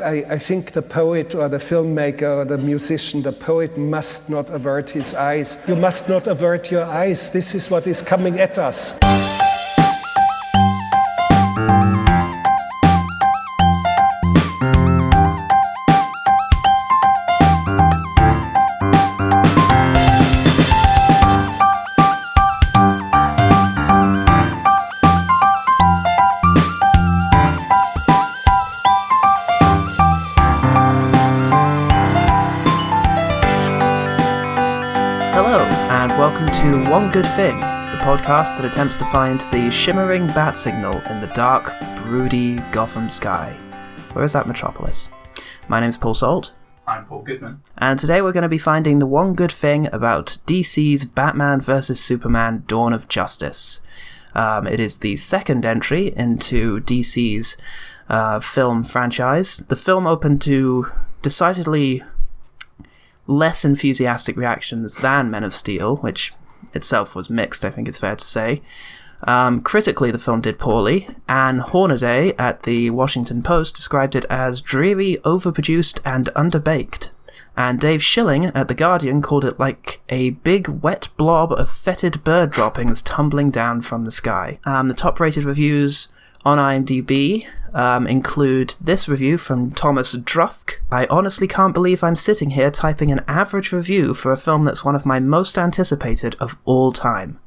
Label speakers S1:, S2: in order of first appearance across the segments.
S1: I think the poet or the filmmaker or the musician, the poet must not avert his eyes. You must not avert your eyes. This is what is coming at us.
S2: To One Good Thing, the podcast that attempts to find the shimmering bat signal in the dark, broody Gotham sky. Where is that metropolis? My name's Paul Salt.
S3: I'm Paul Goodman.
S2: And today we're going to be finding the one good thing about DC's Batman vs. Superman Dawn of Justice. It is the second entry into DC's film franchise. The film opened to decidedly less enthusiastic reactions than Men of Steel, which itself was mixed, I think it's fair to say. Critically, the film did poorly, and Hornaday at the Washington Post described it as dreary, overproduced, and underbaked. And Dave Schilling at The Guardian called it like a big, wet blob of fetid bird droppings tumbling down from the sky. The top-rated reviews on IMDb include this review from Thomas Drufk. I honestly can't believe I'm sitting here typing an average review for a film that's one of my most anticipated of all time.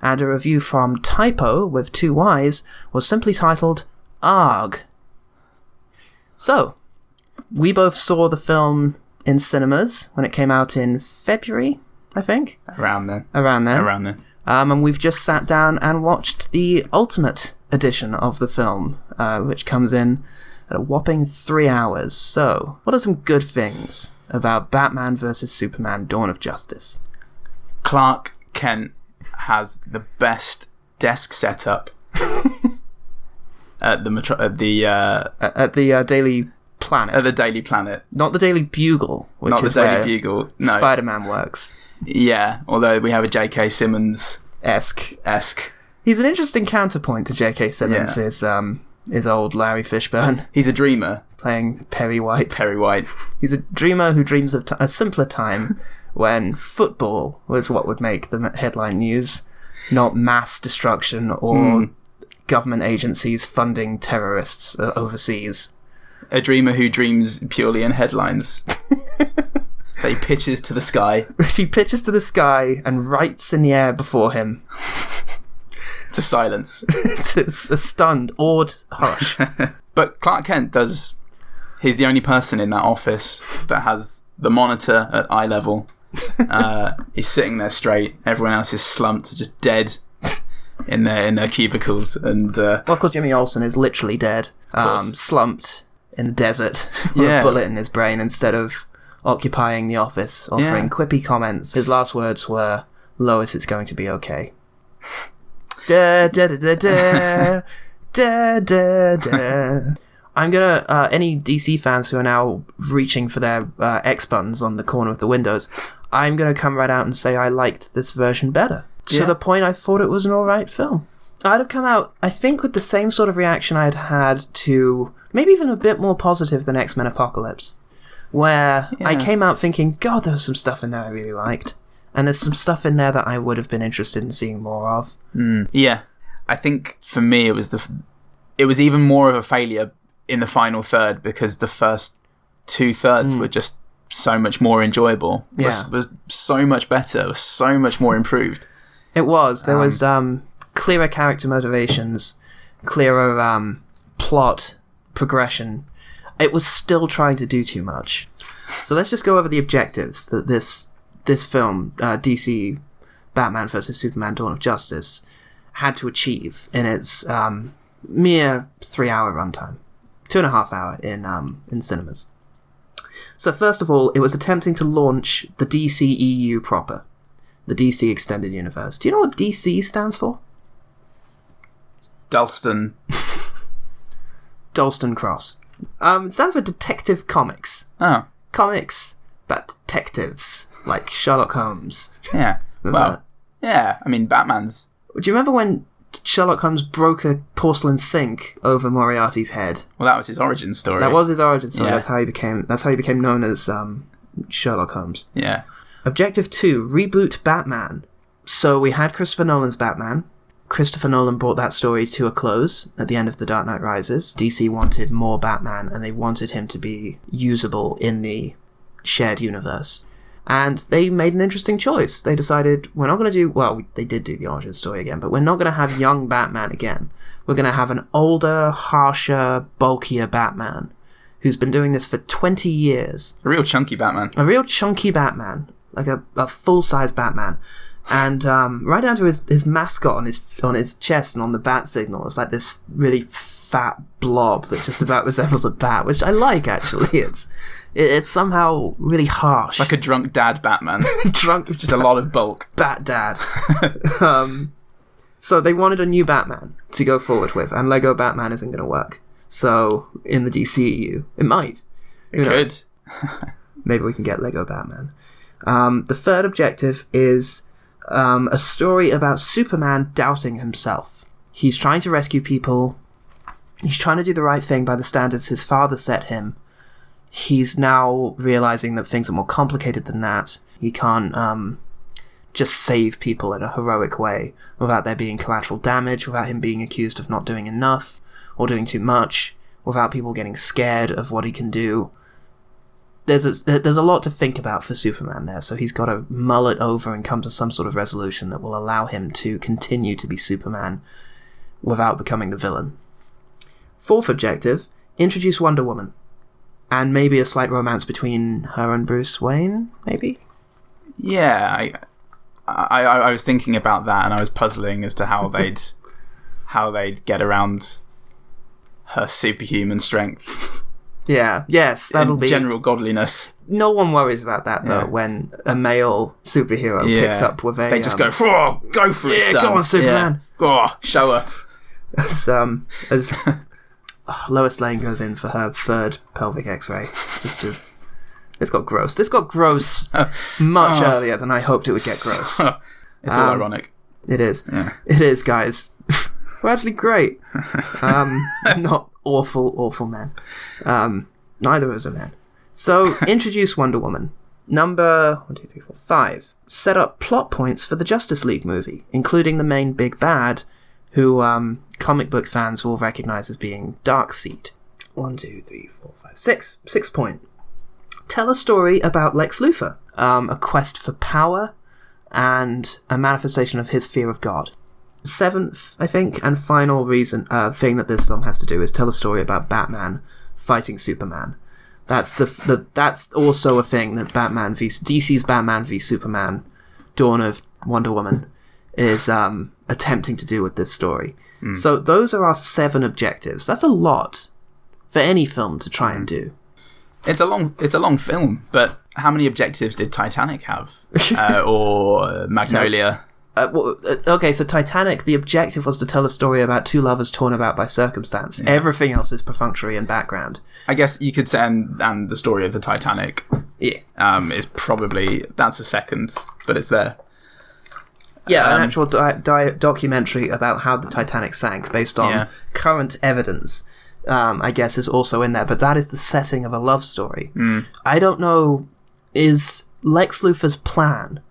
S2: And a review from Typo with 2 Ys was simply titled Arg. So, we both saw the film in cinemas when it came out in February, I think?
S3: Around then.
S2: And we've just sat down and watched the Ultimate edition of the film, which comes in at a whopping 3 hours. So, what are some good things about Batman vs. Superman Dawn of Justice?
S3: Clark Kent has the best desk setup at the
S2: Daily Planet.
S3: At the Daily Planet.
S2: Not the Daily Bugle, which
S3: Not
S2: is
S3: the Daily
S2: where
S3: Bugle. No.
S2: Spider-Man works.
S3: Yeah, although we have a J.K. Simmons
S2: esque.
S3: He's
S2: an interesting counterpoint to J.K. Simmons, is old Larry Fishburne.
S3: He's a dreamer.
S2: Playing Perry White. He's a dreamer who dreams of a simpler time when football was what would make the headline news, not mass destruction or government agencies funding terrorists overseas.
S3: A dreamer who dreams purely in headlines. He pitches to the sky.
S2: He pitches to the sky and writes in the air before him.
S3: It's a silence.
S2: It's a stunned, awed hush.
S3: But Clark Kent he's the only person in that office that has the monitor at eye level. He's sitting there straight. Everyone else is slumped, just dead in their cubicles. And
S2: well, of course, Jimmy Olsen is literally dead, slumped in the desert with a bullet in his brain instead of occupying the office, offering quippy comments. His last words were, "Lois, it's going to be okay." Da da da da da da da da. I'm gonna any DC fans who are now reaching for their X buttons on the corner of the windows, I'm gonna come right out and say I liked this version better. To the point I thought it was an alright film. I'd have come out, I think, with the same sort of reaction I'd had to maybe even a bit more positive than X-Men Apocalypse, where I came out thinking, God, there was some stuff in there I really liked. And there's some stuff in there that I would have been interested in seeing more of.
S3: Yeah. I think for me it was even more of a failure in the final third because the first 2/3 were just so much more enjoyable. Was so much better, was so much more improved.
S2: It was. There was clearer character motivations, clearer plot progression. It was still trying to do too much. So let's just go over the objectives that this film, DC Batman vs. Superman Dawn of Justice, had to achieve in its mere 3-hour runtime. 2.5 hour in cinemas. So first of all, it was attempting to launch the DCEU proper. The DC Extended Universe. Do you know what DC stands for?
S3: Dalston
S2: Cross. It stands for Detective Comics.
S3: Oh.
S2: Comics, but detectives. Like Sherlock Holmes.
S3: Yeah. Well, yeah. I mean, Batman's...
S2: Do you remember when Sherlock Holmes broke a porcelain sink over Moriarty's head.
S3: Well, that was his origin story.
S2: That was his origin story.
S3: Yeah.
S2: That's how he became known as Sherlock Holmes.
S3: Yeah.
S2: Objective 2, reboot Batman. So we had Christopher Nolan's Batman. Christopher Nolan brought that story to a close at the end of The Dark Knight Rises. DC wanted more Batman, and they wanted him to be usable in the shared universe. And they made an interesting choice. They decided, we're not going to do... Well, they did do the origin story again, but we're not going to have young Batman again. We're going to have an older, harsher, bulkier Batman who's been doing this for 20 years.
S3: A real chunky Batman.
S2: A real chunky Batman. Like a full-size Batman. And right down to his mascot on his chest and on the bat signal. It's like this really fat blob that just about resembles a bat, which I like, actually. It's somehow really harsh.
S3: Like a drunk dad Batman. Just a lot of bulk.
S2: Bat dad. So they wanted a new Batman to go forward with, and Lego Batman isn't going to work. So in the DCEU, it might. Who knows? Maybe we can get Lego Batman. The third objective is a story about Superman doubting himself. He's trying to rescue people. He's trying to do the right thing by the standards his father set him. He's now realizing that things are more complicated than that. He can't just save people in a heroic way without there being collateral damage, without him being accused of not doing enough or doing too much, without people getting scared of what he can do. There's a lot to think about for Superman there, so he's got to mull it over and come to some sort of resolution that will allow him to continue to be Superman without becoming the villain. Fourth objective, introduce Wonder Woman. And maybe a slight romance between her and Bruce Wayne, maybe?
S3: Yeah, I was thinking about that, and I was puzzling as to how they'd get around her superhuman strength.
S2: Yeah, yes, that'll be...
S3: general godliness.
S2: No one worries about that, though, when a male superhero picks up with a...
S3: They just go for it, son.
S2: Go on, Superman.
S3: Yeah. Oh, show her.
S2: As Lois Lane goes in for her third pelvic X-ray. This got gross. This got gross much earlier than I hoped it would get gross.
S3: It's all ironic.
S2: It is.
S3: Yeah.
S2: It is, guys. We're actually great. Not awful men. Neither of us are men. So, introduce Wonder Woman. Number 5. Set up plot points for the Justice League movie, including the main big bad, who comic book fans will recognize as being Darkseid. 1, 2, 3, 4, 5, 6. 6 point. Tell a story about Lex Luthor, a quest for power, and a manifestation of his fear of God. 7th, I think, and final thing that this film has to do is tell a story about Batman fighting Superman. That's that's also a thing that DC's Batman v Superman, Dawn of Wonder Woman, is attempting to do with this story. So those are our 7 objectives. That's a lot for any film to try and do.
S3: It's a long film, but how many objectives did Titanic have? Or Magnolia?
S2: Okay, so Titanic, the objective was to tell a story about two lovers torn about by circumstance. Yeah. Everything else is perfunctory and background.
S3: I guess you could say, and the story of the Titanic is probably, that's a second, but it's there.
S2: Yeah, an actual documentary about how the Titanic sank based on current evidence, I guess, is also in there. But that is the setting of a love story. I don't know, is Lex Luthor's plan,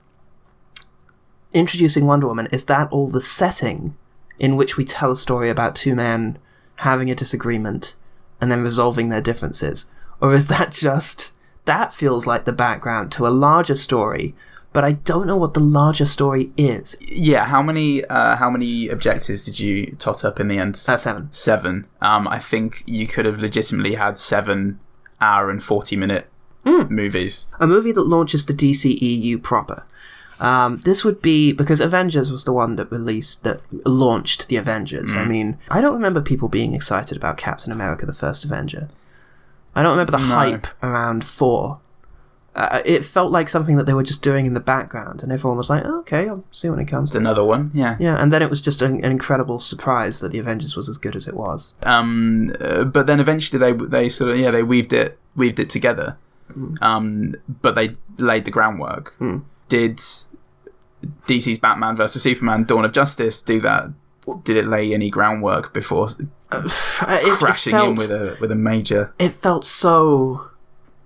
S2: introducing Wonder Woman, is that all the setting in which we tell a story about two men having a disagreement and then resolving their differences? Or is that just... That feels like the background to a larger story, but I don't know what the larger story is.
S3: Yeah, how many objectives did you tot up in the end?
S2: 7.
S3: 7. I think you could have legitimately had 7 hour and 40-minute movies.
S2: A movie that launches the DCEU proper. This would be, because Avengers was the one that launched the Avengers. I mean, I don't remember people being excited about Captain America, the First Avenger. I don't remember the hype around 4. It felt like something that they were just doing in the background, and everyone was like, oh, okay, I'll see when it comes.
S3: It's another one, yeah.
S2: Yeah, and then it was just an incredible surprise that the Avengers was as good as it was.
S3: But then eventually they sort of, they weaved it together. But they laid the groundwork. Did DC's Batman vs Superman: Dawn of Justice do that did it lay any groundwork before crashing in with a major?
S2: It felt so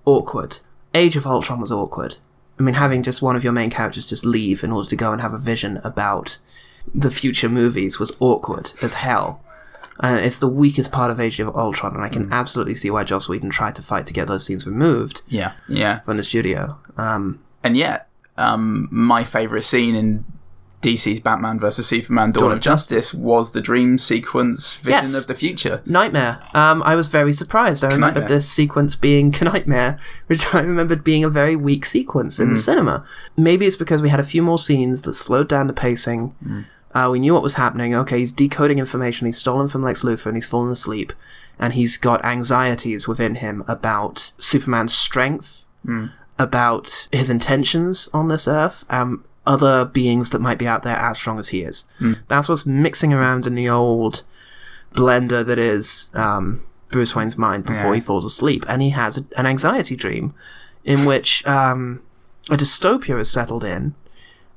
S2: awkward. Age of Ultron was awkward. I mean, having just one of your main characters just leave in order to go and have a vision about the future movies was awkward as hell. It's the weakest part of Age of Ultron, and I can absolutely see why Joss Whedon tried to fight to get those scenes removed from the studio.
S3: And yet, my favourite scene in DC's Batman vs Superman Dawn of Justice was the dream sequence vision of the future.
S2: Nightmare. I was very surprised. I remembered this sequence being Nightmare, which I remembered being a very weak sequence in the cinema. Maybe it's because we had a few more scenes that slowed down the pacing. We knew what was happening. Okay, he's decoding information. He's stolen from Lex Luthor and he's fallen asleep. And he's got anxieties within him about Superman's strength, about his intentions on this Earth, other beings that might be out there as strong as he is. That's what's mixing around in the old blender that is Bruce Wayne's mind before he falls asleep. And he has an anxiety dream in which a dystopia is settled in,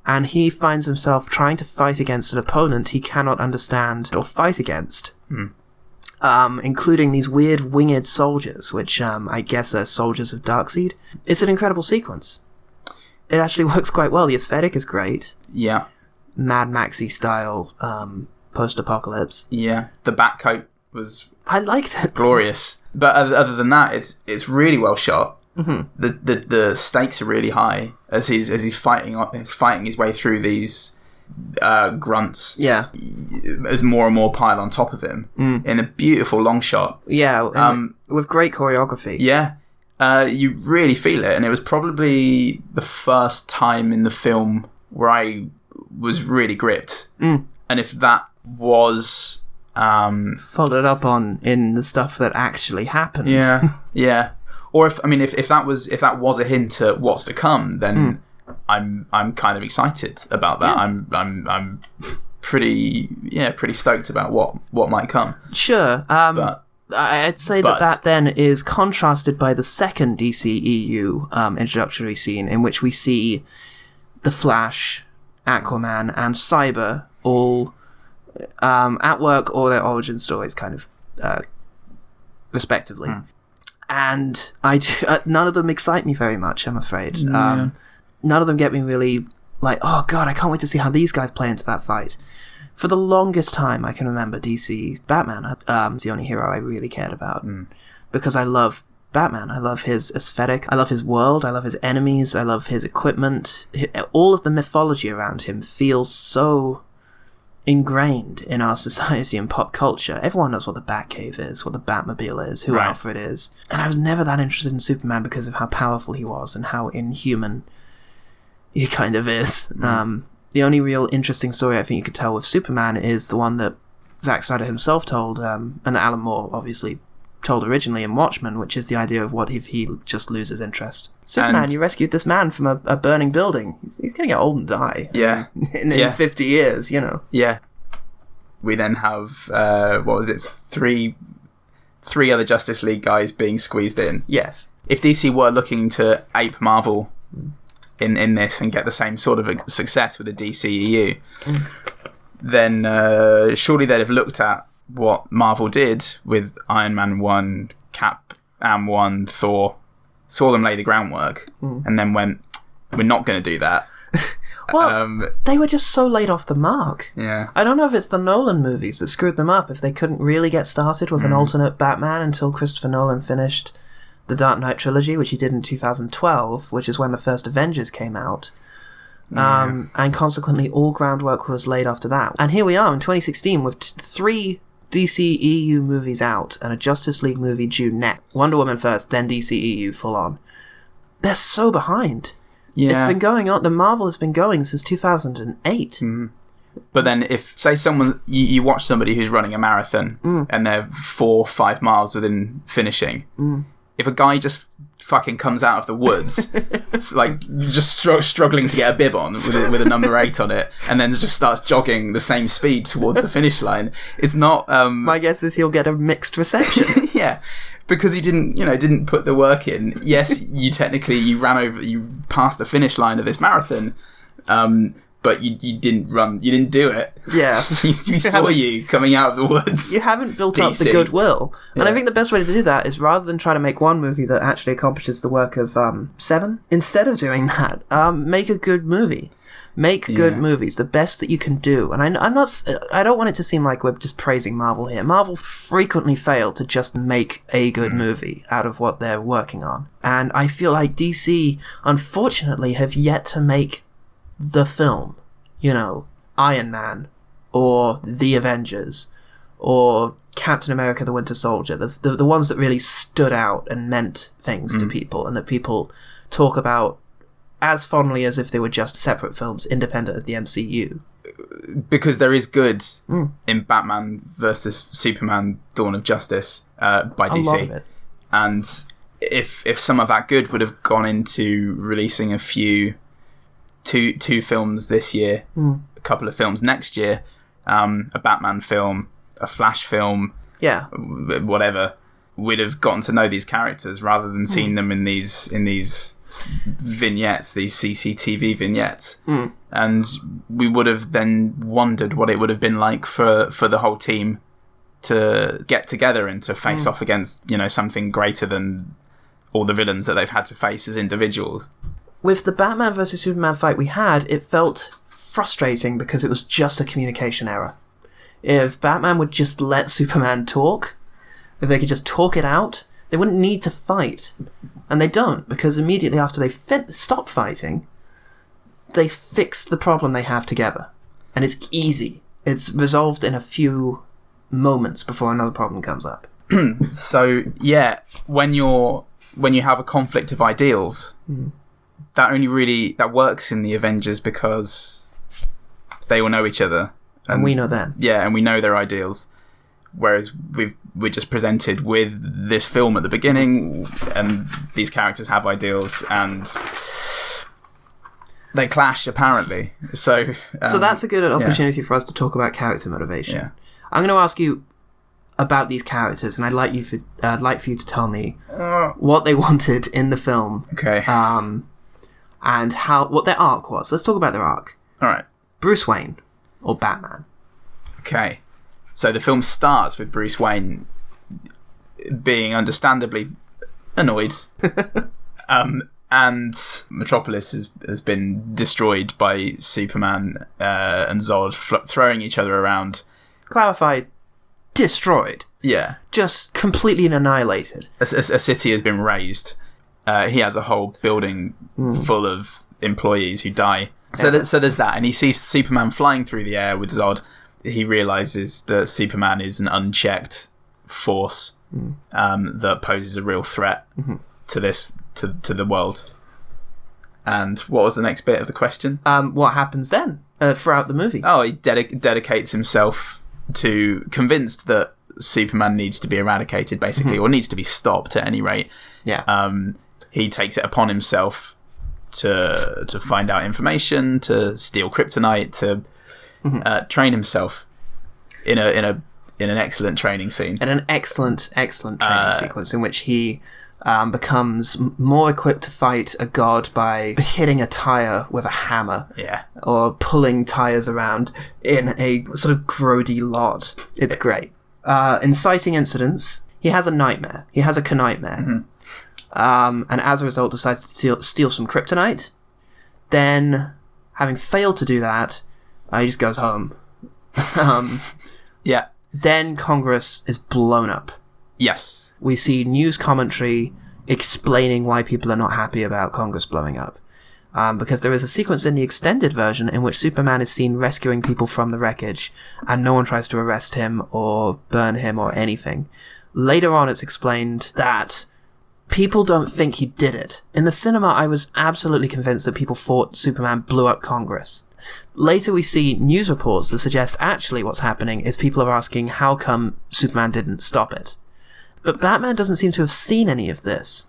S2: and he finds himself trying to fight against an opponent he cannot understand or fight against. Including these weird winged soldiers, which I guess are soldiers of Darkseid. It's an incredible sequence. It actually works quite well. The aesthetic is great.
S3: Yeah.
S2: Mad Maxi style post-apocalypse.
S3: Yeah. The Batcoat was...
S2: I liked it.
S3: Glorious. But other than that, it's really well shot. The stakes are really high as he's fighting his way through these grunts.
S2: Yeah.
S3: As more and more pile on top of him in a beautiful long shot.
S2: Yeah. With great choreography.
S3: Yeah. You really feel it, and it was probably the first time in the film where I was really gripped. And if that was
S2: followed up on in the stuff that actually happened,
S3: yeah. Or if that was a hint at what's to come, then I'm kind of excited about that. Yeah. I'm pretty stoked about what might come.
S2: Sure. But I'd say that then is contrasted by the second DCEU introductory scene, in which we see the Flash, Aquaman, and Cyber all at work, or their origin stories, kind of respectively. And none of them excite me very much, I'm afraid. None of them get me really like, oh god, I can't wait to see how these guys play into that fight. For the longest time, I can remember DC Batman is the only hero I really cared about. Because I love Batman. I love his aesthetic. I love his world. I love his enemies. I love his equipment. All of the mythology around him feels so ingrained in our society and pop culture. Everyone knows what the Batcave is, what the Batmobile is, who Alfred is. And I was never that interested in Superman because of how powerful he was and how inhuman he kind of is. The only real interesting story I think you could tell with Superman is the one that Zack Snyder himself told, and Alan Moore obviously told originally in Watchmen, which is the idea of what if he just loses interest. Superman, you rescued this man from a burning building. He's going to get old and die.
S3: Yeah.
S2: In 50 years, you know.
S3: Yeah. We then have, three other Justice League guys being squeezed in.
S2: Yes.
S3: If DC were looking to ape Marvel in this and get the same sort of success with the DCEU, then surely they'd have looked at what Marvel did with Iron Man 1, Cap Am 1, Thor, saw them lay the groundwork, and then went, we're not going to do that.
S2: Well, they were just so laid off the mark.
S3: Yeah.
S2: I don't know if it's the Nolan movies that screwed them up, if they couldn't really get started with an alternate Batman until Christopher Nolan finished the Dark Knight trilogy, which he did in 2012, which is when the first Avengers came out. And consequently, all groundwork was laid after that. And here we are in 2016 with 3 DCEU movies out and a Justice League movie due next. Wonder Woman first, then DCEU full on. They're so behind. Yeah. It's been going on. The Marvel has been going since 2008.
S3: But then if, say, someone, you watch somebody who's running a marathon and they're 4 or 5 miles within finishing, if a guy just fucking comes out of the woods, like just struggling to get a bib on with a number 8 on it, and then just starts jogging the same speed towards the finish line, it's not...
S2: My guess is he'll get a mixed reception.
S3: Yeah, because he didn't put the work in. Yes, you passed the finish line of this marathon, but you didn't run. You didn't do it.
S2: Yeah.
S3: you saw you coming out of the woods.
S2: You haven't built up the goodwill. And I think the best way to do that is, rather than try to make one movie that actually accomplishes the work of 7, instead of doing that, make a good movie. Make good movies, the best that you can do. And I don't want it to seem like we're just praising Marvel here. Marvel frequently fail to just make a good movie out of what they're working on. And I feel like DC, unfortunately, have yet to make the film. You know, Iron Man, or The Avengers, or Captain America the Winter Soldier. The ones that really stood out and meant things to people, and that people talk about as fondly as if they were just separate films independent of the MCU.
S3: Because there is good in Batman versus Superman Dawn of Justice by DC.
S2: A lot of it.
S3: And if some of that good would have gone into releasing a few two films this year, a couple of films next year, a Batman film, a Flash film, whatever, we'd have gotten to know these characters rather than seeing them in these vignettes, these CCTV vignettes, and we would have then wondered what it would have been like for the whole team to get together and to face off against, you know, something greater than all the villains that they've had to face as individuals.
S2: With the Batman versus Superman fight we had, it felt frustrating because it was just a communication error. If Batman would just let Superman talk, if they could just talk it out, they wouldn't need to fight. And they don't, because immediately after they stop fighting, they fix the problem they have together. And it's easy. It's resolved in a few moments before another problem comes up.
S3: So, yeah, when you have a conflict of ideals, that works in the Avengers because they all know each other.
S2: And we know them.
S3: Yeah, and we know their ideals. Whereas we're just presented with this film at the beginning, and these characters have ideals, and they clash, apparently. So
S2: that's a good opportunity for us to talk about character motivation. Yeah. I'm going to ask you about these characters, and I'd like for you to tell me what they wanted in the film.
S3: Okay.
S2: And what their arc was. Let's talk about their arc.
S3: All right.
S2: Bruce Wayne, or Batman. Okay.
S3: So the film starts with Bruce Wayne being understandably annoyed. And Metropolis has been destroyed by Superman and Zod throwing each other around.
S2: Clarified. Destroyed.
S3: Yeah.
S2: Just completely annihilated.
S3: A city has been razed. He has a whole building full of employees who die. So there's that. And he sees Superman flying through the air with Zod. He realises that Superman is an unchecked force that poses a real threat to the world. And what was the next bit of the question?
S2: What happens then throughout the movie?
S3: Oh, he dedicates himself to convinced that Superman needs to be eradicated, basically, or needs to be stopped at any rate.
S2: Yeah.
S3: He takes it upon himself to find out information, to steal kryptonite, to train himself in an excellent training scene.
S2: In an excellent training sequence in which he becomes more equipped to fight a god by hitting a tire with a hammer.
S3: Yeah.
S2: Or pulling tires around in a sort of grody lot. It's great. Inciting incidents. He has a nightmare. He has a knightmare. And as a result decides to steal some kryptonite. Then, having failed to do that, he just goes home.
S3: Yeah.
S2: Then Congress is blown up.
S3: Yes.
S2: We see news commentary explaining why people are not happy about Congress blowing up. Because there is a sequence in the extended version in which Superman is seen rescuing people from the wreckage, and no one tries to arrest him or burn him or anything. Later on, it's explained that people don't think he did it. In the cinema, I was absolutely convinced that people thought Superman blew up Congress. Later we see news reports that suggest actually what's happening is people are asking how come Superman didn't stop it. But Batman doesn't seem to have seen any of this.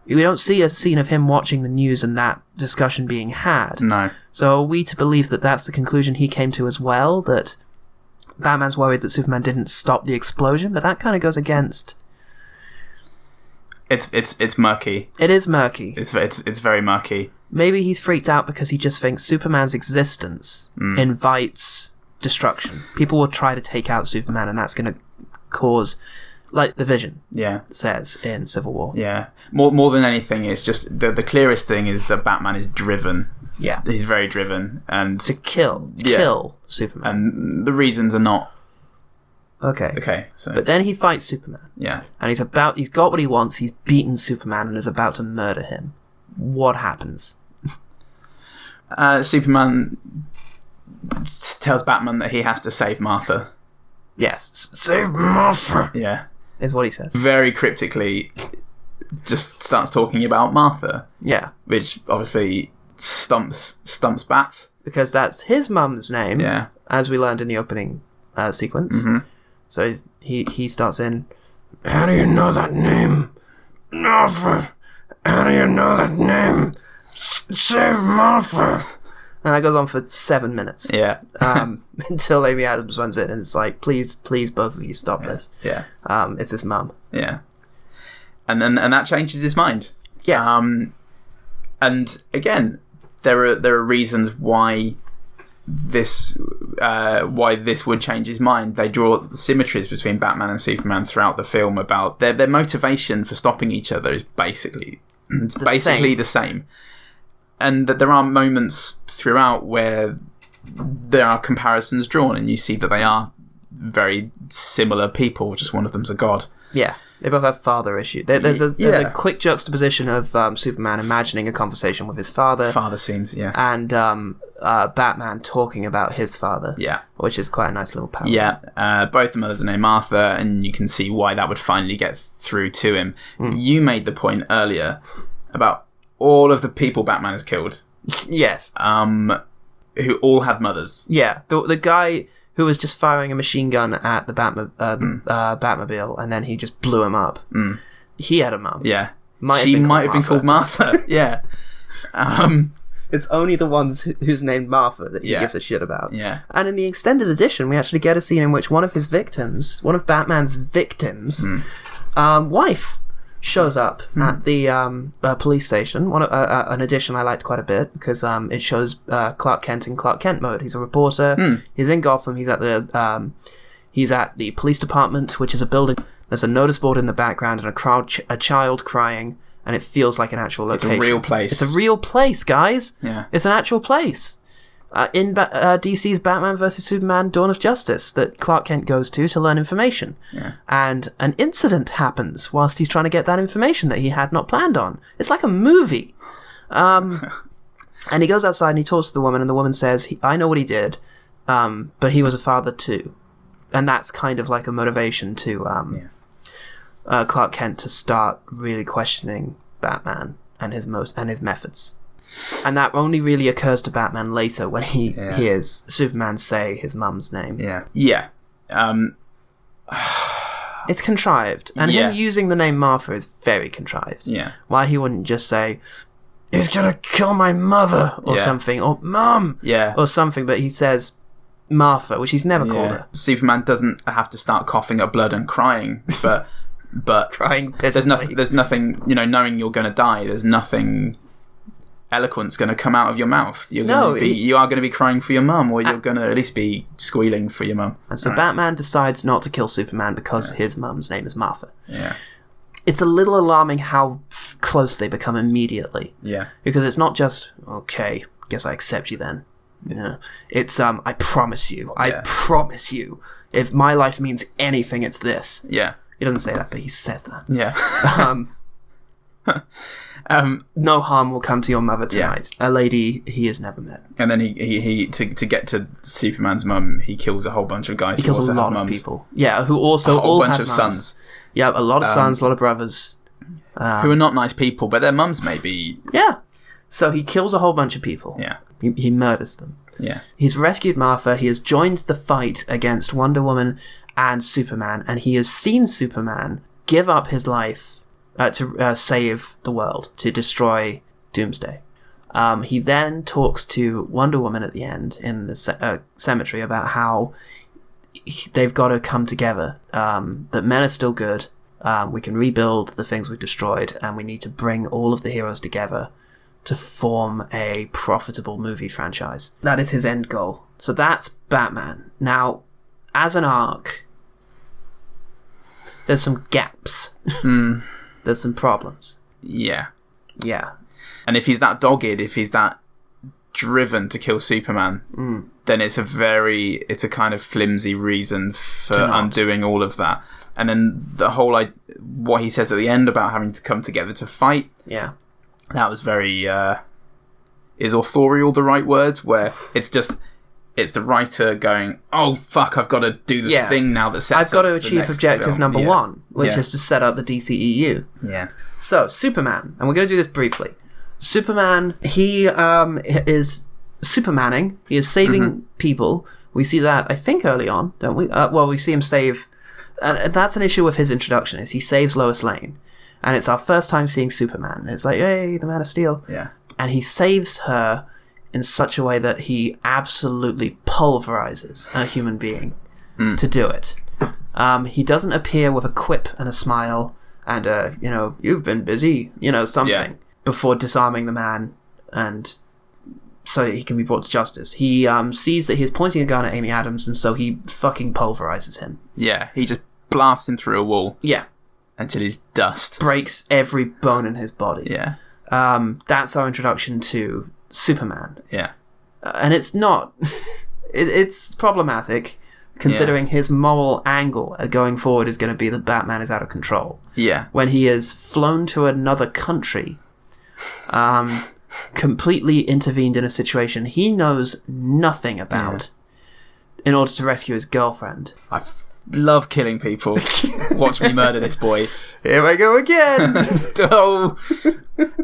S2: We don't see a scene of him watching the news and that discussion being had.
S3: No.
S2: So are we to believe that that's the conclusion he came to as well? That Batman's worried that Superman didn't stop the explosion? But that kind of goes against...
S3: It's murky.
S2: It is murky.
S3: It's very murky.
S2: Maybe he's freaked out because he just thinks Superman's existence invites destruction. People will try to take out Superman, and that's going to cause, like the Vision says in Civil War.
S3: Yeah. More than anything, it's just the clearest thing is that Batman is driven.
S2: Yeah.
S3: He's very driven. And
S2: to kill Superman.
S3: And the reasons are not...
S2: Okay.
S3: So.
S2: But then he fights Superman.
S3: Yeah.
S2: And he's got what he wants. He's beaten Superman and is about to murder him. What happens?
S3: Superman tells Batman that he has to save Martha.
S2: Yes. Save Martha!
S3: Yeah.
S2: Is what he says.
S3: Very cryptically just starts talking about Martha.
S2: Yeah.
S3: Which obviously stumps Bats.
S2: Because that's his mum's name.
S3: Yeah.
S2: As we learned in the opening sequence.
S3: Mm-hmm.
S2: So he starts in, how do you know that name? Martha! How do you know that name? Save Martha! And that goes on for 7 minutes.
S3: Yeah.
S2: Until Amy Adams runs in and it's like, please, both of you stop this.
S3: Yeah.
S2: It's his mum.
S3: Yeah. And that changes his mind.
S2: Yes.
S3: And again, there are reasons why this would change his mind. They draw symmetries between Batman and Superman throughout the film about their motivation for stopping each other is basically the same. And that there are moments throughout where there are comparisons drawn and you see that they are very similar people, just one of them's a god.
S2: Yeah. They both have father issue. There's a quick juxtaposition of Superman imagining a conversation with his father.
S3: Father scenes, yeah.
S2: And Batman talking about his father.
S3: Yeah.
S2: Which is quite a nice little parallel.
S3: Yeah. Both the mothers are named Martha, and you can see why that would finally get through to him. You made the point earlier about all of the people Batman has killed.
S2: Yes.
S3: Who all had mothers.
S2: Yeah. The guy who was just firing a machine gun at the Batmobile, and then he just blew him up. He had a mum.
S3: Yeah. She might have been called Martha. Yeah.
S2: It's only the ones who's named Martha that he gives a shit about.
S3: Yeah.
S2: And in the extended edition, we actually get a scene in which one of Batman's victims, wife, shows up at the police station. An edition I liked quite a bit because it shows Clark Kent in Clark Kent mode. He's a reporter. He's in Gotham. He's at the police department, which is a building. There's a notice board in the background and a child crying, and it feels like an actual location.
S3: It's a real place.
S2: It's a real place, guys.
S3: Yeah.
S2: It's an actual place. In DC's Batman vs. Superman Dawn of Justice that Clark Kent goes to learn information.
S3: Yeah.
S2: And an incident happens whilst he's trying to get that information that he had not planned on. It's like a movie. And he goes outside and he talks to the woman, and the woman says, I know what he did, but he was a father too. And that's kind of like a motivation to Clark Kent to start really questioning Batman and his methods. And that only really occurs to Batman later when he hears Superman say his mum's name.
S3: Yeah. Yeah.
S2: It's contrived. And him using the name Martha is very contrived.
S3: Yeah.
S2: Why he wouldn't just say, he's gonna kill my mother, or something, or mum, or something, but he says Martha, which he's never called her.
S3: Superman doesn't have to start coughing up blood and crying, but
S2: crying
S3: there's nothing, knowing you're gonna die, there's nothing eloquence going to come out of your mouth. You are going to be crying for your mum, or you're going to at least be squealing for your mum.
S2: And so Batman decides not to kill Superman because his mum's name is Martha.
S3: Yeah.
S2: It's a little alarming how close they become immediately.
S3: Yeah.
S2: Because it's not just, okay, guess I accept you then. Yeah. It's, I promise you, if my life means anything, it's this.
S3: Yeah.
S2: He doesn't say that, but he says that.
S3: Yeah.
S2: No harm will come to your mother tonight. A lady he has never met.
S3: And then he to get to Superman's mum, he kills a whole bunch of guys.
S2: He kills a lot of people. Yeah, who also
S3: a whole
S2: all
S3: bunch
S2: have
S3: of
S2: mums.
S3: sons.
S2: Yeah, a lot of sons, a lot of brothers.
S3: Who are not nice people, but their mums may be.
S2: Yeah. So he kills a whole bunch of people.
S3: Yeah.
S2: He murders them.
S3: Yeah.
S2: He's rescued Martha. He has joined the fight against Wonder Woman and Superman, and he has seen Superman give up his life to save the world, to destroy Doomsday. He then talks to Wonder Woman at the end in the cemetery about how they've got to come together, that men are still good, we can rebuild the things we've destroyed, and we need to bring all of the heroes together to form a profitable movie franchise. That is his end goal. So that's Batman. Now, as an arc, there's some gaps. There's some problems.
S3: Yeah.
S2: Yeah.
S3: And if he's that dogged, if he's that driven to kill Superman, then it's a kind of flimsy reason for undoing all of that. And then the whole, what he says at the end about having to come together to fight.
S2: Yeah.
S3: That was very, is authorial the right word? Where it's the writer going, oh fuck, I've got to do the thing now that sets
S2: I've got
S3: up
S2: to achieve objective
S3: film.
S2: number one, which is to set up the DCEU.
S3: Yeah.
S2: So, Superman, and we're going to do this briefly. Superman, he is Supermaning. He is saving people. We see that, I think, early on, don't we? We see him save... And that's an issue with his introduction, is he saves Lois Lane. And it's our first time seeing Superman. It's like, hey, the Man of Steel.
S3: Yeah.
S2: And he saves her in such a way that he absolutely pulverizes a human being to do it. He doesn't appear with a quip and a smile and you've been busy, something, before disarming the man and so he can be brought to justice. He sees that he's pointing a gun at Amy Adams, and so he fucking pulverizes him.
S3: Yeah, he just blasts him through a wall.
S2: Yeah. Until
S3: he's dust.
S2: Breaks every bone in his body.
S3: Yeah.
S2: That's our introduction to Superman.
S3: Yeah.
S2: And it's not... it's problematic, considering his moral angle going forward is going to be that Batman is out of control.
S3: Yeah.
S2: When he is flown to another country, completely intervened in a situation he knows nothing about in order to rescue his girlfriend.
S3: I love killing people. Watch me murder this boy.
S2: Here I go again.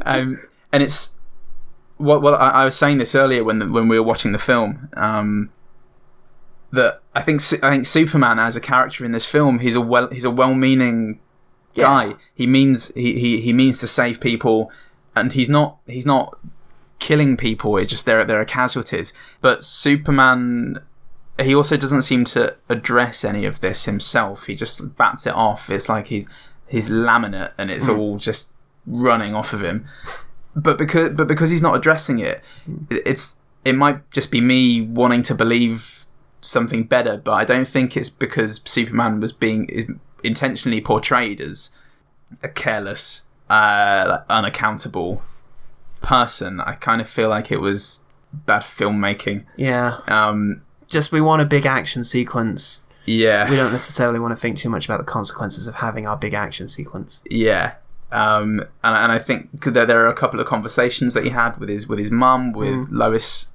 S3: And it's what I was saying this earlier when we were watching the film. That I think Superman as a character in this film, he's a well-meaning guy. He means to save people, and he's not killing people. It's just there are casualties. But Superman, he also doesn't seem to address any of this himself. He just bats it off. It's like he's laminate, and it's all just running off of him. But because he's not addressing it, it might just be me wanting to believe something better. But I don't think it's because Superman is intentionally portrayed as a careless, unaccountable person. I kind of feel like it was bad filmmaking.
S2: Yeah. Just we want a big action sequence.
S3: Yeah.
S2: We don't necessarily want to think too much about the consequences of having our big action sequence.
S3: Yeah. And I think there are a couple of conversations that he had with his mum, with Lois,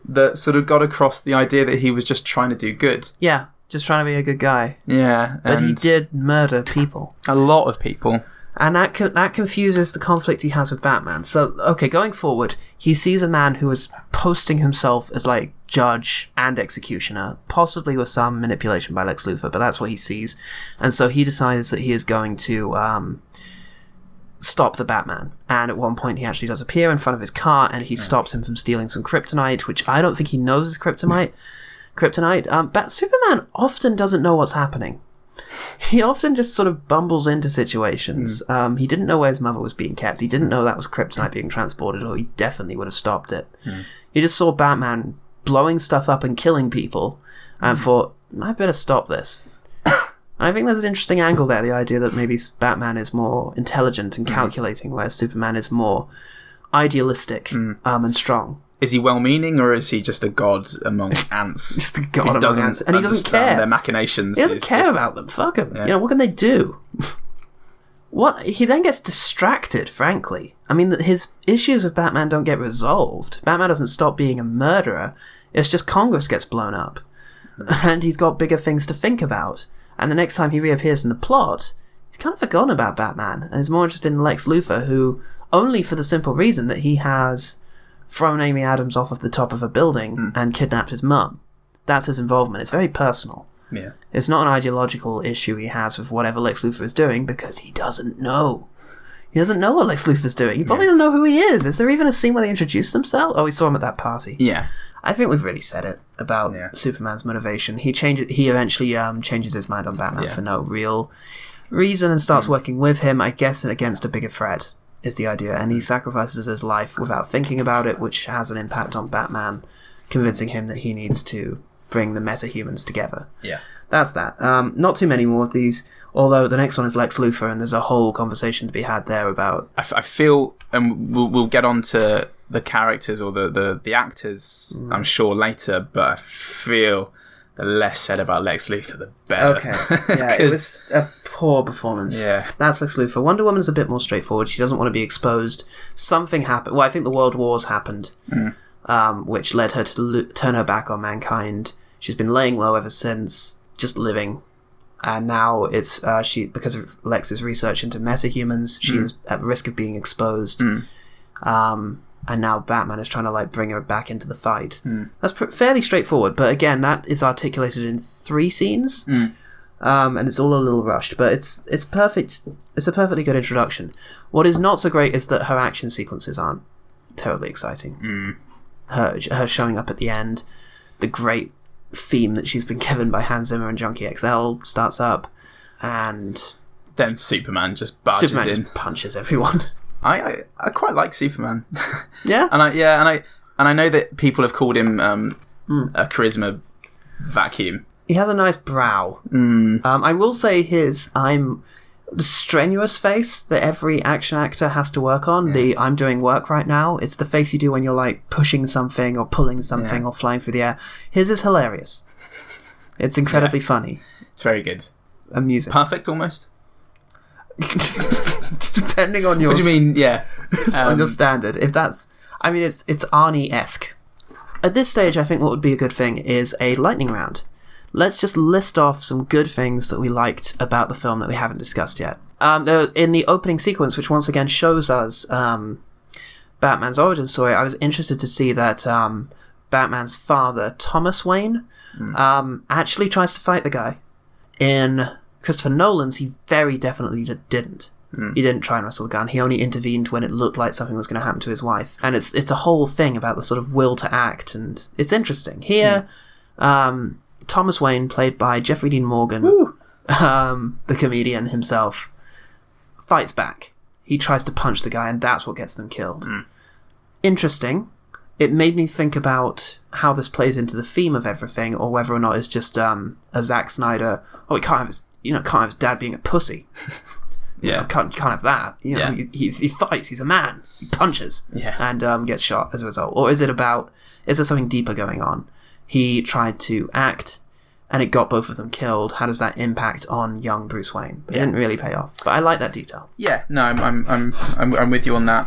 S3: that sort of got across the idea that he was just trying to do good.
S2: Yeah, just trying to be a good guy.
S3: Yeah.
S2: But he did murder people.
S3: A lot of people.
S2: And that confuses the conflict he has with Batman. So, okay, going forward, he sees a man who is posting himself as, like, judge and executioner, possibly with some manipulation by Lex Luthor, but that's what he sees. And so he decides that he is going to stop the Batman. And at one point, he actually does appear in front of his car, and he stops him from stealing some kryptonite, which I don't think he knows is kryptonite. But Superman often doesn't know what's happening. He often just sort of bumbles into situations. He didn't know where his mother was being kept. He didn't know that was kryptonite being transported, or he definitely would have stopped it. He just saw Batman blowing stuff up and killing people and thought, I better stop this. And I think there's an interesting angle there, the idea that maybe Batman is more intelligent and calculating, whereas Superman is more idealistic and strong.
S3: Is he well-meaning, or is he just a god among ants?
S2: Just a god among ants. And he doesn't care.
S3: Their machinations.
S2: He doesn't care about them. Fuck him. Yeah. What can they do? He then gets distracted, frankly. I mean, his issues with Batman don't get resolved. Batman doesn't stop being a murderer. It's just Congress gets blown up. And he's got bigger things to think about. And the next time he reappears in the plot, he's kind of forgotten about Batman and is more interested in Lex Luthor, who, only for the simple reason that he has thrown Amy Adams off of the top of a building and kidnapped his mum. That's his involvement. It's very personal.
S3: Yeah.
S2: It's not an ideological issue he has with whatever Lex Luthor is doing, because he doesn't know. He doesn't know what Lex Luthor's doing. He probably doesn't know who he is. Is there even a scene where they introduce themselves? Oh, we saw him at that party.
S3: Yeah.
S2: I think we've really said it about Superman's motivation. He eventually changes his mind on Batman for no real reason and starts working with him, I guess, against a bigger threat. is the idea, and he sacrifices his life without thinking about it, which has an impact on Batman, convincing him that he needs to bring the metahumans together.
S3: Yeah.
S2: That's that. Not too many more of these, although the next one is Lex Luthor, and there's a whole conversation to be had there about...
S3: I feel, and we'll get on to the characters or the actors, I'm sure, later, but I feel the less said about Lex Luthor, the better.
S2: Okay. Yeah, it was a poor performance.
S3: Yeah.
S2: That's Lex Luthor. Wonder Woman's a bit more straightforward. She doesn't want to be exposed. Something happened. Well, I think the World Wars happened, which led her to turn her back on mankind. She's been laying low ever since, just living. And now it's because of Lex's research into metahumans, she is at risk of being exposed. And now Batman is trying to bring her back into the fight. That's fairly straightforward, but again, that is articulated in 3 scenes, and it's all a little rushed. But it's perfect. It's a perfectly good introduction. What is not so great is that her action sequences aren't terribly exciting. Her showing up at the end, the great theme that she's been given by Hans Zimmer and Junkie XL starts up, and
S3: then Superman just barges in,
S2: just punches everyone.
S3: I quite like Superman.
S2: Yeah,
S3: and I know that people have called him a charisma vacuum.
S2: He has a nice brow. I will say the strenuous face that every action actor has to work on. The I'm doing work right now. It's the face you do when you're pushing something or pulling something or flying through the air. His is hilarious. It's incredibly funny.
S3: It's very good.
S2: Amusing.
S3: Perfect, almost.
S2: Depending on your...
S3: What do you mean? Yeah.
S2: On your standard. If that's... I mean, it's Arnie-esque. At this stage, I think what would be a good thing is a lightning round. Let's just list off some good things that we liked about the film that we haven't discussed yet. In the opening sequence, which once again shows us Batman's origin story, I was interested to see that Batman's father, Thomas Wayne, actually tries to fight the guy. In Christopher Nolan's, he very definitely didn't. He didn't try and wrestle the gun. He only intervened when it looked like something was going to happen to his wife. And it's a whole thing about the sort of will to act, and it's interesting. Here, Thomas Wayne, played by Jeffrey Dean Morgan, the comedian himself, fights back. He tries to punch the guy, and that's what gets them killed. Interesting. It made me think about how this plays into the theme of everything, or whether or not it's just a Zack Snyder. Oh, we can't have his dad being a pussy. Can't have that. He fights. He's a man. He punches. And gets shot as a result. Or is there something deeper going on? He tried to act, and it got both of them killed. How does that impact on young Bruce Wayne? But it didn't really pay off. But I like that detail.
S3: Yeah, no, I'm with you on that.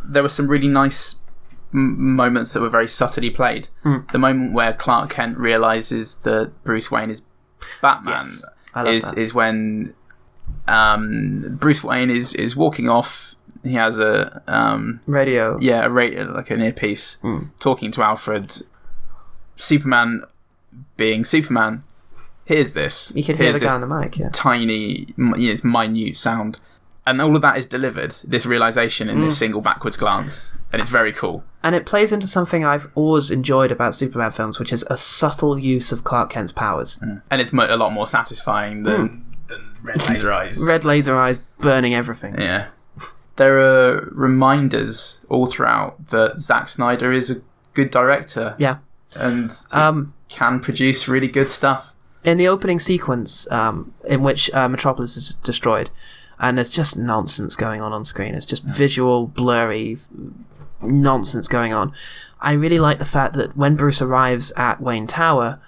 S3: There were some really nice moments that were very subtly played. The moment where Clark Kent realizes that Bruce Wayne is Batman is when Bruce Wayne is walking off. He has a
S2: radio.
S3: Yeah, a radio, like an earpiece, talking to Alfred. Superman being Superman hears this.
S2: You can hear the guy on the mic,
S3: tiny, it's minute sound. And all of that is delivered, this realisation in this single backwards glance. And it's very cool.
S2: And it plays into something I've always enjoyed about Superman films, which is a subtle use of Clark Kent's powers.
S3: And it's a lot more satisfying than red laser eyes.
S2: Red laser eyes burning everything.
S3: Yeah. There are reminders all throughout that Zack Snyder is a good director.
S2: Yeah.
S3: And can produce really good stuff.
S2: In the opening sequence, in which Metropolis is destroyed, and there's just nonsense going on screen. It's just visual, blurry nonsense going on. I really like the fact that when Bruce arrives at Wayne Tower,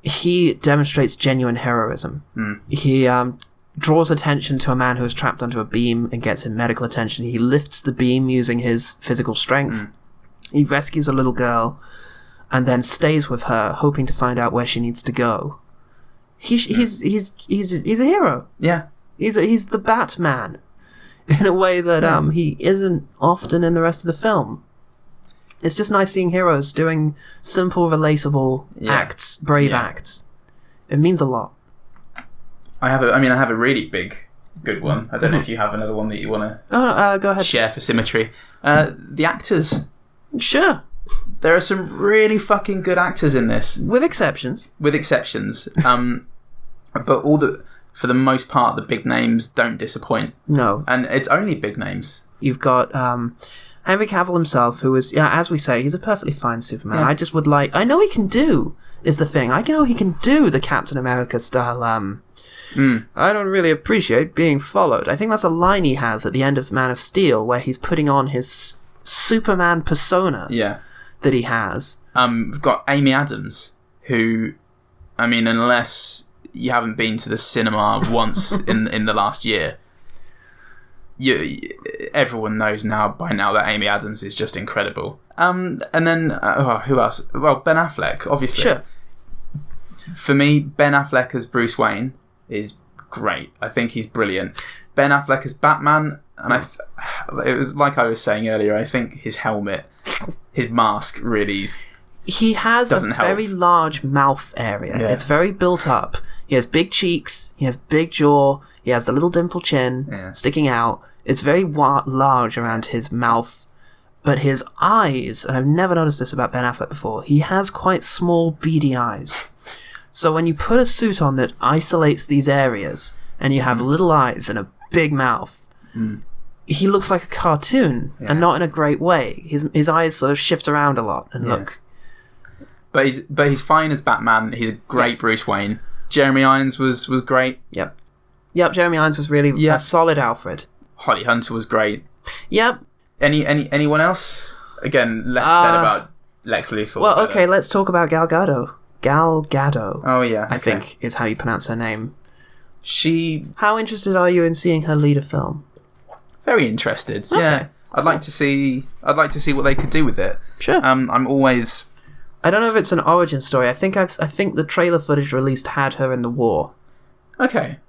S2: he demonstrates genuine heroism. He draws attention to a man who is trapped under a beam and gets him medical attention. He lifts the beam using his physical strength. He rescues a little girl and then stays with her, hoping to find out where she needs to go. He's a hero.
S3: Yeah.
S2: He's the Batman in a way that he isn't often in the rest of the film. It's just nice seeing heroes doing simple, relatable acts, brave acts. It means a lot.
S3: I have a really big, good one. I don't know if you have another one that you want to
S2: go ahead.
S3: Share for symmetry. The actors.
S2: Sure.
S3: There are some really fucking good actors in this.
S2: With exceptions.
S3: But for the most part, the big names don't disappoint.
S2: No.
S3: And it's only big names.
S2: You've got Henry Cavill himself, who is, as we say, he's a perfectly fine Superman. I just would like... I know he can do, is the thing. I know he can do the Captain America style, I don't really appreciate being followed. I think that's a line he has at the end of Man of Steel, where he's putting on his Superman persona that he has.
S3: We've got Amy Adams, who, I mean, unless you haven't been to the cinema once in the last year, everyone knows by now that Amy Adams is just incredible. And then who else? Well, Ben Affleck, obviously.
S2: Sure.
S3: For me, Ben Affleck as Bruce Wayne is great. I think he's brilliant. Ben Affleck as Batman, and it was like I was saying earlier. I think his helmet, his mask, really.
S2: He has a very large mouth area. Yeah. It's very built up. He has big cheeks. He has big jaw. He has a little dimple chin sticking out. It's very large around his mouth. But his eyes, and I've never noticed this about Ben Affleck before, he has quite small, beady eyes. So when you put a suit on that isolates these areas, and you have little eyes and a big mouth, he looks like a cartoon, and not in a great way. His eyes sort of shift around a lot and look...
S3: But he's fine as Batman. He's a great Bruce Wayne. Jeremy Irons was great.
S2: Yep, Jeremy Irons was really a solid Alfred.
S3: Holly Hunter was great.
S2: Yep.
S3: Anyone else? Again, less said about Lex Luthor.
S2: Well, okay, let's talk about Gal Gadot. Gal Gadot.
S3: Oh, yeah.
S2: I think is how you pronounce her name.
S3: She...
S2: How interested are you in seeing her lead a film?
S3: Very interested, yeah. I'd like to see what they could do with it.
S2: Sure.
S3: I'm always...
S2: I don't know if it's an origin story. I think the trailer footage released had her in the war.
S3: Okay.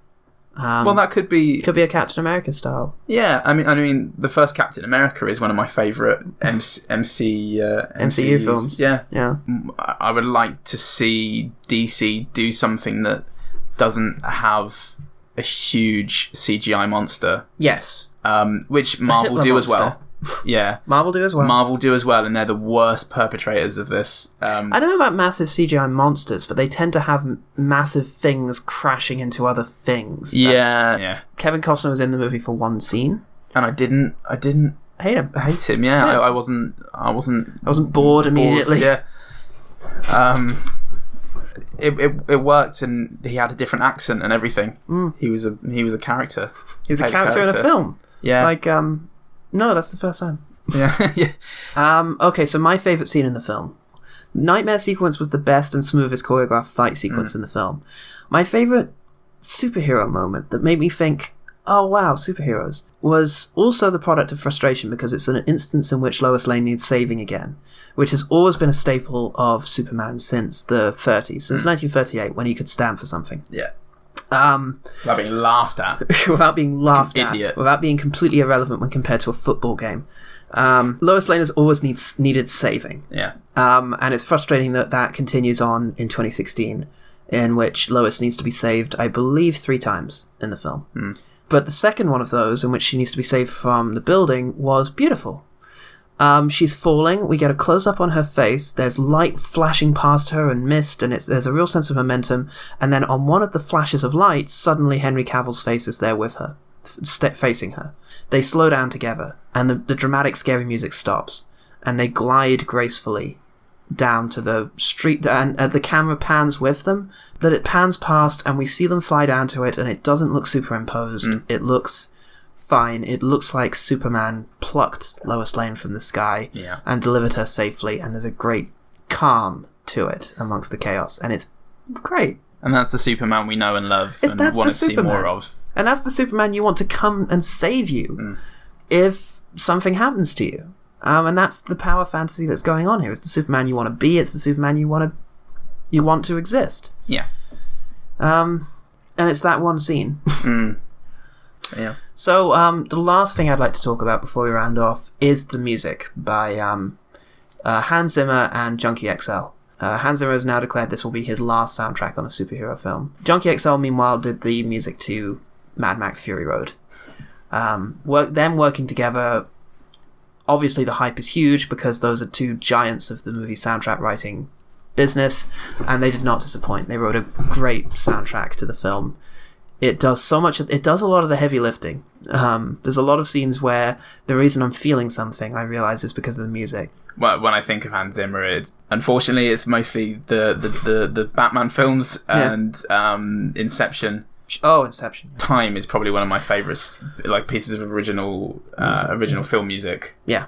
S3: Well, that could be
S2: a Captain America style.
S3: Yeah, I mean, the first Captain America is one of my favourite MCU
S2: films.
S3: Yeah.
S2: I
S3: would like to see DC do something that doesn't have a huge CGI monster.
S2: Yes.
S3: Which Marvel do as well. Yeah.
S2: Marvel do as well.
S3: And they're the worst perpetrators of this.
S2: I don't know about massive CGI monsters, but they tend to have massive things crashing into other things.
S3: Yeah.
S2: Kevin Costner was in the movie for one scene.
S3: And I didn't
S2: hate him.
S3: Yeah. I wasn't
S2: bored immediately.
S3: Yeah. It worked, and he had a different accent and everything. He was a character.
S2: He was a character in a film.
S3: Yeah.
S2: Like no, that's the first time.
S3: Yeah.
S2: Okay, so my favourite scene in the film. Nightmare sequence was the best and smoothest choreographed fight sequence in the film. My favourite superhero moment that made me think, oh wow, superheroes, was also the product of frustration, because it's an instance in which Lois Lane needs saving again, which has always been a staple of Superman since the 30s, since 1938, when he could stand for something.
S3: Yeah. Without being laughed at.
S2: Without being laughed at.
S3: Idiot.
S2: Without being completely irrelevant when compared to a football game. Lois Lane has always needed saving.
S3: Yeah.
S2: And it's frustrating that continues on in 2016, in which Lois needs to be saved, I believe, 3 times in the film. But the second one of those, in which she needs to be saved from the building, was beautiful. She's falling, we get a close-up on her face, there's light flashing past her and mist, and there's a real sense of momentum, and then on one of the flashes of light, suddenly Henry Cavill's face is there with her, facing her. They slow down together, and the dramatic scary music stops, and they glide gracefully down to the street, and the camera pans with them, that it pans past, and we see them fly down to it, and it doesn't look superimposed. It looks fine. It looks like Superman plucked Lois Lane from the sky and delivered her safely, and there's a great calm to it amongst the chaos, and it's great.
S3: And that's the Superman we know and love and want to see more of.
S2: And that's the Superman you want to come and save you if something happens to you. And that's the power fantasy that's going on here. It's the Superman you want to be. It's the Superman you want to exist.
S3: Yeah.
S2: And it's that one scene.
S3: Yeah.
S2: So, the last thing I'd like to talk about before we round off is the music by Hans Zimmer and Junkie XL. Hans Zimmer has now declared this will be his last soundtrack on a superhero film. Junkie XL, meanwhile, did the music to Mad Max Fury Road. Them working together, obviously the hype is huge because those are 2 giants of the movie soundtrack writing business, and they did not disappoint. They wrote a great soundtrack to the film. it does so much. It does a lot of the heavy lifting. There's a lot of scenes where the reason I'm feeling something, I realize, is because of the music.
S3: Well, when I think of Hans Zimmer, unfortunately it's mostly the Batman films and Inception.
S2: Oh, Inception.
S3: Time is probably one of my favourites, like pieces of original film music.
S2: Yeah.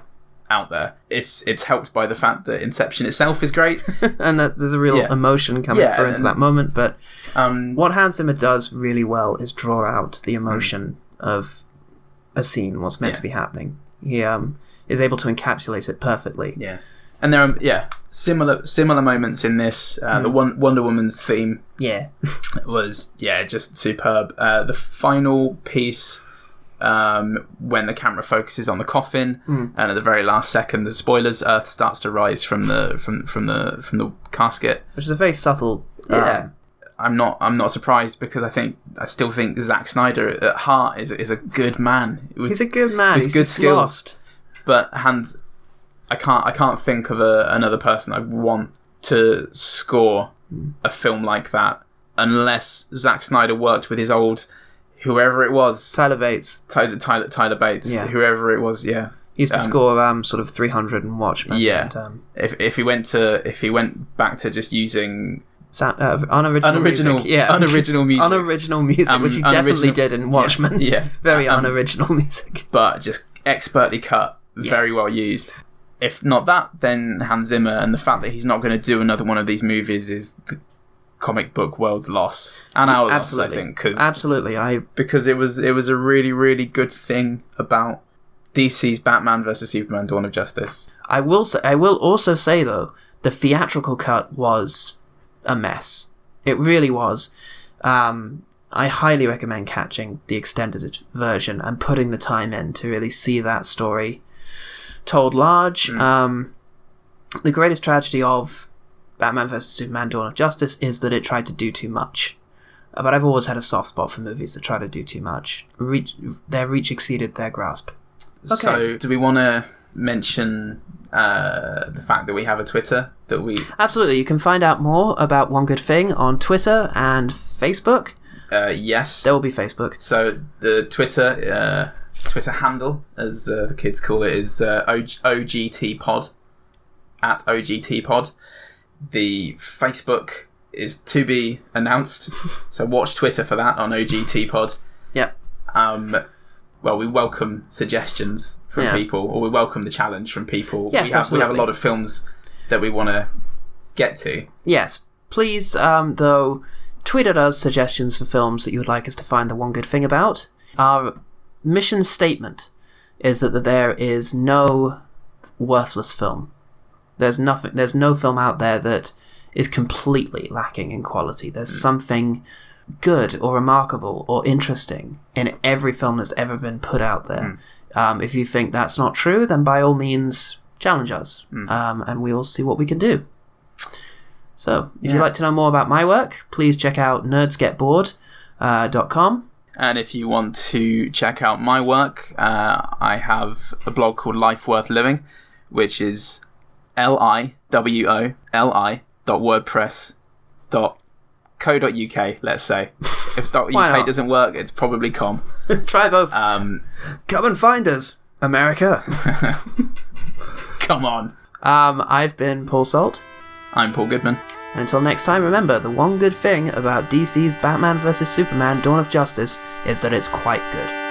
S3: Out there. It's helped by the fact that Inception itself is great.
S2: And that there's a real emotion coming through into that moment. But what Hans Zimmer does really well is draw out the emotion of a scene, what's meant to be happening. He is able to encapsulate it perfectly.
S3: Yeah. And there are similar moments in this. The Wonder Woman's theme was just superb. The final piece, when the camera focuses on the coffin, and at the very last second, the spoilers, Earth starts to rise from the casket,
S2: which is a very subtle.
S3: I'm not surprised, because I still think Zack Snyder at heart is a good man.
S2: He's a good man. He's good skills. Lost.
S3: But I can't think of another person I want to score a film like that, unless Zack Snyder worked with his old, whoever it was,
S2: Tyler Bates,
S3: whoever it was,
S2: He used to score sort of 300 and Watchmen.
S3: Yeah, and, if he went back to just using
S2: unoriginal music, which he definitely did in Watchmen. Very unoriginal music,
S3: but just expertly cut, very well used. If not that, then Hans Zimmer, and the fact that he's not going to do another one of these movies is the comic book world's loss, and our loss, I think. Because it was a really, really good thing about DC's Batman vs Superman: Dawn of Justice.
S2: I will also say though, the theatrical cut was a mess. It really was. I highly recommend catching the extended version and putting the time in to really see that story told large. The greatest tragedy of Batman vs Superman: Dawn of Justice is that it tried to do too much. But I've always had a soft spot for movies that try to do too much. Their reach exceeded their grasp.
S3: Okay. So, do we want to mention the fact that we have a Twitter that we...
S2: Absolutely. You can find out more about One Good Thing on Twitter and Facebook.
S3: Yes.
S2: There will be Facebook.
S3: So the Twitter handle, as the kids call it, is OGTpod, at OGTpod. The Facebook is to be announced, so watch Twitter for that on OGTpod.
S2: Yep.
S3: Well, we welcome suggestions from people, or we welcome the challenge from people.
S2: Yes,
S3: we have a lot of films that we want to get to.
S2: Yes. Please, though, tweet at us suggestions for films that you would like us to find the one good thing about. Our mission statement is that there is no worthless film. There's no film out there that is completely lacking in quality. There's something good or remarkable or interesting in every film that's ever been put out there. If you think that's not true, then by all means challenge us, and we'll see what we can do. So, if you'd like to know more about my work, please check out nerdsgetbored.com.
S3: And if you want to check out my work, I have a blog called Life Worth Living, which is liwoli.wordpress.co.uk, let's say. If .uk doesn't work, it's probably .com.
S2: Try both. Come and find us, America.
S3: Come on.
S2: I've been Paul Salt.
S3: I'm Paul Goodman.
S2: And until next time, remember, the one good thing about DC's Batman vs Superman: Dawn of Justice is that it's quite good.